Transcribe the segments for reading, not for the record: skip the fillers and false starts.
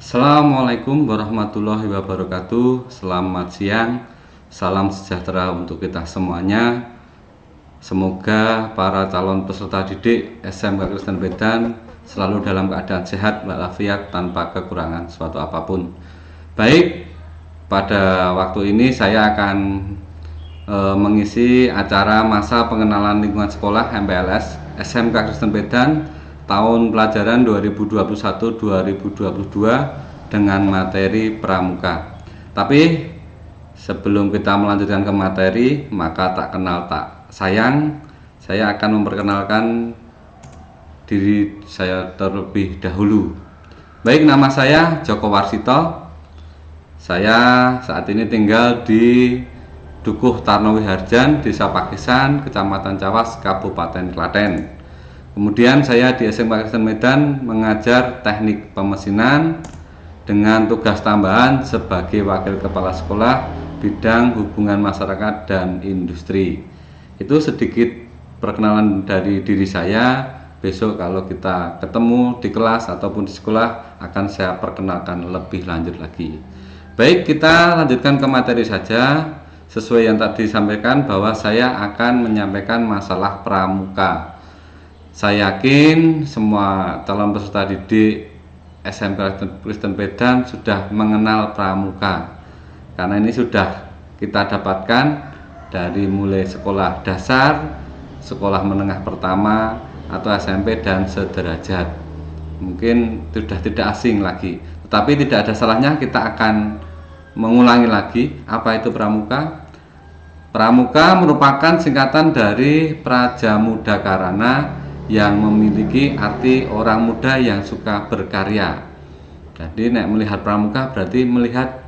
Assalamualaikum warahmatullahi wabarakatuh. Selamat siang, salam sejahtera untuk kita semuanya. Semoga para calon peserta didik SMK Kristen Medan selalu dalam keadaan sehat walafiat tanpa kekurangan suatu apapun. Baik, pada waktu ini saya akan mengisi acara masa pengenalan lingkungan sekolah MPLS SMK Kristen Medan tahun pelajaran 2021-2022 dengan materi pramuka. Tapi sebelum kita melanjutkan ke materi, maka tak kenal tak sayang, saya akan memperkenalkan diri saya terlebih dahulu. Baik, nama saya Joko Warsito. Saya saat ini tinggal di Dukuh Tarnowi Harjan, Desa Pakisan, Kecamatan Cawas, Kabupaten Klaten. Kemudian saya di SMK Kristen Medan mengajar teknik pemesinan dengan tugas tambahan sebagai wakil kepala sekolah bidang hubungan masyarakat dan industri. Itu sedikit perkenalan dari diri saya. Besok kalau kita ketemu di kelas ataupun di sekolah akan saya perkenalkan lebih lanjut lagi. Baik, kita lanjutkan ke materi saja. Sesuai yang tadi disampaikan bahwa saya akan menyampaikan masalah pramuka. Saya yakin semua calon peserta didik SMK Kristen Medan sudah mengenal pramuka, karena ini sudah kita dapatkan dari mulai sekolah dasar, sekolah menengah pertama, atau SMP dan sederajat. Mungkin sudah tidak asing lagi, tetapi tidak ada salahnya kita akan mengulangi lagi apa itu pramuka. Pramuka merupakan singkatan dari Prajamuda Karana yang memiliki arti orang muda yang suka berkarya. Jadi melihat pramuka berarti melihat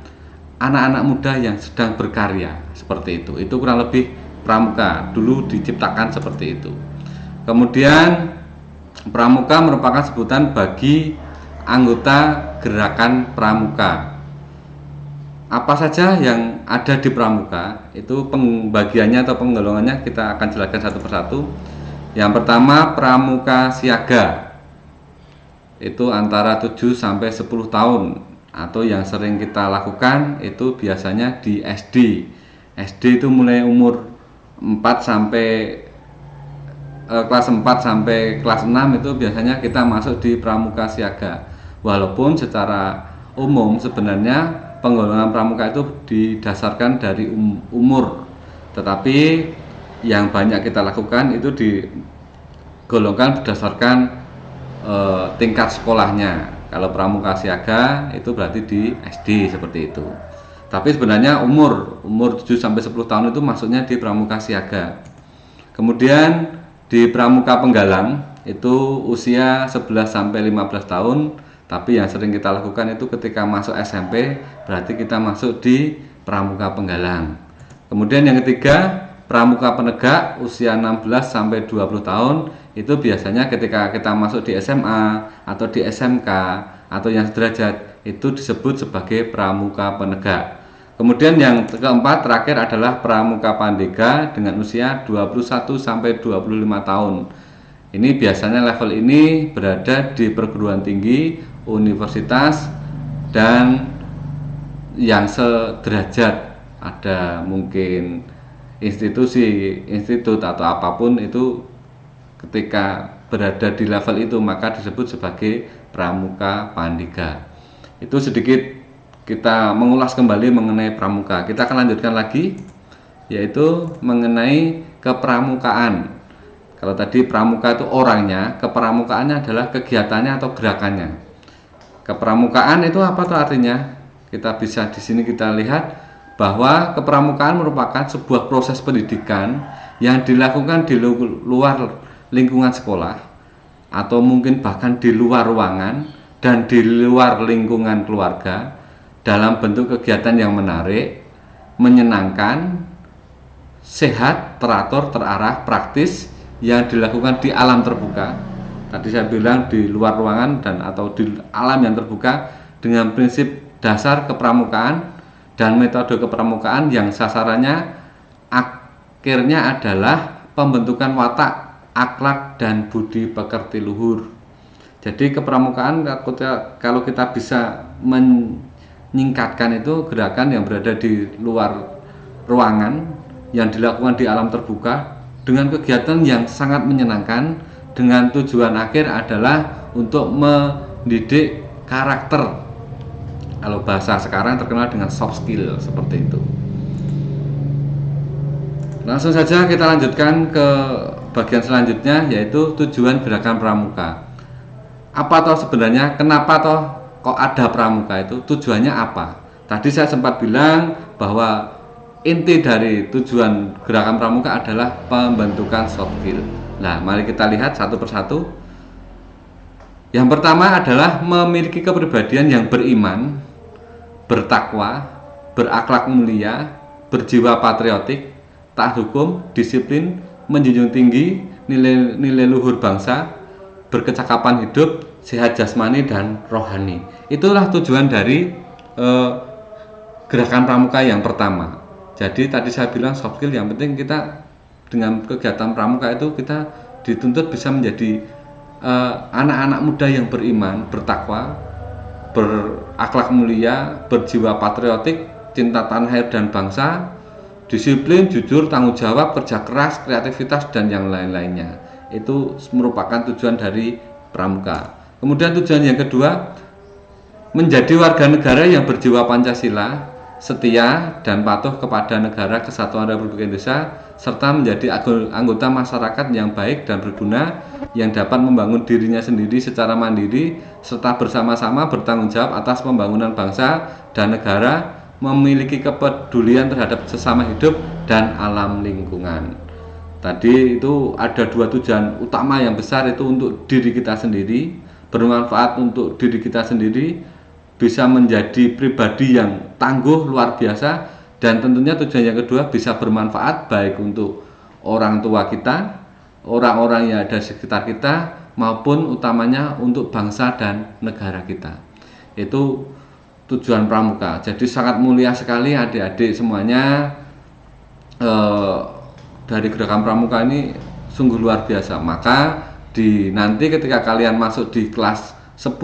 anak-anak muda yang sedang berkarya, seperti itu. Itu kurang lebih pramuka dulu diciptakan seperti itu. Kemudian pramuka merupakan sebutan bagi anggota gerakan pramuka. Apa saja yang ada di pramuka, itu pembagiannya atau penggolongannya kita akan jelaskan satu persatu. Yang pertama, pramuka siaga, itu antara 7 sampai 10 tahun, atau yang sering kita lakukan itu biasanya di SD. SD itu mulai umur 4 sampai kelas 4 sampai kelas 6 itu biasanya kita masuk di pramuka siaga. Walaupun secara umum sebenarnya penggolongan pramuka itu didasarkan dari umur, tetapi yang banyak kita lakukan itu digolongkan berdasarkan tingkat sekolahnya. Kalau pramuka siaga itu berarti di SD seperti itu. Tapi sebenarnya umur 7 sampai 10 tahun itu maksudnya di pramuka siaga. Kemudian di pramuka penggalang itu usia 11 sampai 15 tahun, tapi yang sering kita lakukan itu ketika masuk SMP berarti kita masuk di pramuka penggalang. Kemudian yang ketiga, pramuka penegak usia 16 sampai 20 tahun, itu biasanya ketika kita masuk di SMA atau di SMK atau yang sederajat itu disebut sebagai pramuka penegak. Kemudian yang keempat terakhir adalah pramuka pandega dengan usia 21 sampai 25 tahun. Ini biasanya level ini berada di perguruan tinggi, universitas, dan yang sederajat. Ada mungkin institut atau apapun itu, ketika berada di level itu maka disebut sebagai pramuka pandega. Itu sedikit kita mengulas kembali mengenai pramuka. Kita akan lanjutkan lagi, yaitu mengenai kepramukaan. Kalau tadi pramuka itu orangnya, kepramukaannya adalah kegiatannya atau gerakannya. Kepramukaan itu apa tuh artinya? Kita bisa di sini kita lihat bahwa kepramukaan merupakan sebuah proses pendidikan yang dilakukan di luar lingkungan sekolah, atau mungkin bahkan di luar ruangan dan di luar lingkungan keluarga, dalam bentuk kegiatan yang menarik, menyenangkan, sehat, teratur, terarah, praktis, yang dilakukan di alam terbuka. Tadi saya bilang di luar ruangan dan atau di alam yang terbuka, dengan prinsip dasar kepramukaan dan metode kepramukaan yang sasarannya akhirnya adalah pembentukan watak, akhlak, dan budi pekerti luhur. Jadi kepramukaan kalau kita bisa menyingkatkan itu gerakan yang berada di luar ruangan yang dilakukan di alam terbuka dengan kegiatan yang sangat menyenangkan, dengan tujuan akhir adalah untuk mendidik karakter. Kalau bahasa sekarang terkenal dengan soft skill, seperti itu. Langsung saja kita lanjutkan ke bagian selanjutnya, yaitu tujuan gerakan pramuka. Apa toh sebenarnya, kenapa toh kok ada pramuka itu, tujuannya apa? Tadi saya sempat bilang bahwa inti dari tujuan gerakan pramuka adalah pembentukan soft skill. Nah, mari kita lihat satu persatu. Yang pertama adalah memiliki kepribadian yang beriman, bertakwa, berakhlak mulia, berjiwa patriotik, taat hukum, disiplin, menjunjung tinggi nilai-nilai luhur bangsa, berkecakapan hidup, sehat jasmani dan rohani. Itulah tujuan dari gerakan pramuka yang pertama. Jadi tadi saya bilang soft skill, yang penting kita dengan kegiatan pramuka itu kita dituntut bisa menjadi anak-anak muda yang beriman, bertakwa, berakhlak mulia, berjiwa patriotik, cinta tanah air dan bangsa, disiplin, jujur, tanggung jawab, kerja keras, kreativitas dan yang lain-lainnya. Itu merupakan tujuan dari pramuka. Kemudian tujuan yang kedua, menjadi warga negara yang berjiwa Pancasila, setia dan patuh kepada negara kesatuan Republik Indonesia, serta menjadi anggota masyarakat yang baik dan berguna, yang dapat membangun dirinya sendiri secara mandiri serta bersama-sama bertanggung jawab atas pembangunan bangsa dan negara, memiliki kepedulian terhadap sesama hidup dan alam lingkungan. Tadi itu ada dua tujuan utama yang besar, itu untuk diri kita sendiri, bermanfaat untuk diri kita sendiri, bisa menjadi pribadi yang tangguh luar biasa, dan tentunya tujuan yang kedua bisa bermanfaat baik untuk orang tua kita, orang-orang yang ada di sekitar kita, maupun utamanya untuk bangsa dan negara kita. Itu tujuan pramuka. Jadi sangat mulia sekali adik-adik semuanya. Dari gerakan pramuka ini sungguh luar biasa. Maka nanti ketika kalian masuk di kelas 10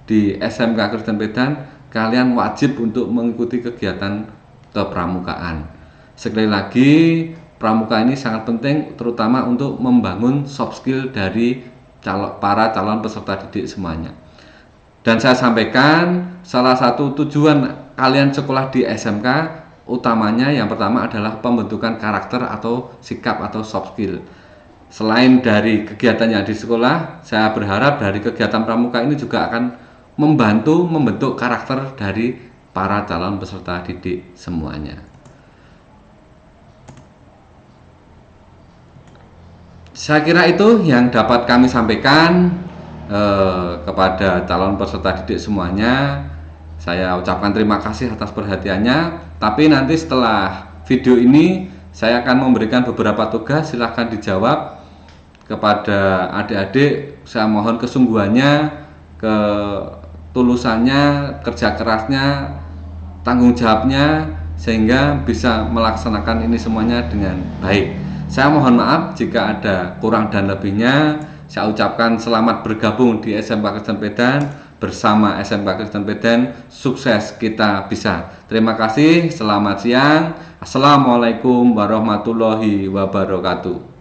di SMK Kristen Medan, kalian wajib untuk mengikuti kegiatan kepramukaan. Sekali lagi, pramuka ini sangat penting terutama untuk membangun soft skill dari para calon peserta didik semuanya. Dan saya sampaikan, salah satu tujuan kalian sekolah di SMK utamanya yang pertama adalah pembentukan karakter atau sikap atau soft skill. Selain dari kegiatan yang di sekolah, saya berharap dari kegiatan pramuka ini juga akan membantu membentuk karakter dari para calon peserta didik semuanya. Saya kira itu yang dapat kami sampaikan kepada calon peserta didik semuanya. Saya ucapkan terima kasih atas perhatiannya. Tapi nanti setelah video ini saya akan memberikan beberapa tugas, silahkan dijawab kepada adik-adik. Saya mohon kesungguhannya, ketulusannya, kerja kerasnya, tanggung jawabnya, sehingga bisa melaksanakan ini semuanya dengan baik. Saya mohon maaf jika ada kurang dan lebihnya. Saya ucapkan selamat bergabung di SMK Kristen Medan. Bersama SMK Kristen Medan, sukses kita bisa. Terima kasih, selamat siang. Assalamualaikum warahmatullahi wabarakatuh.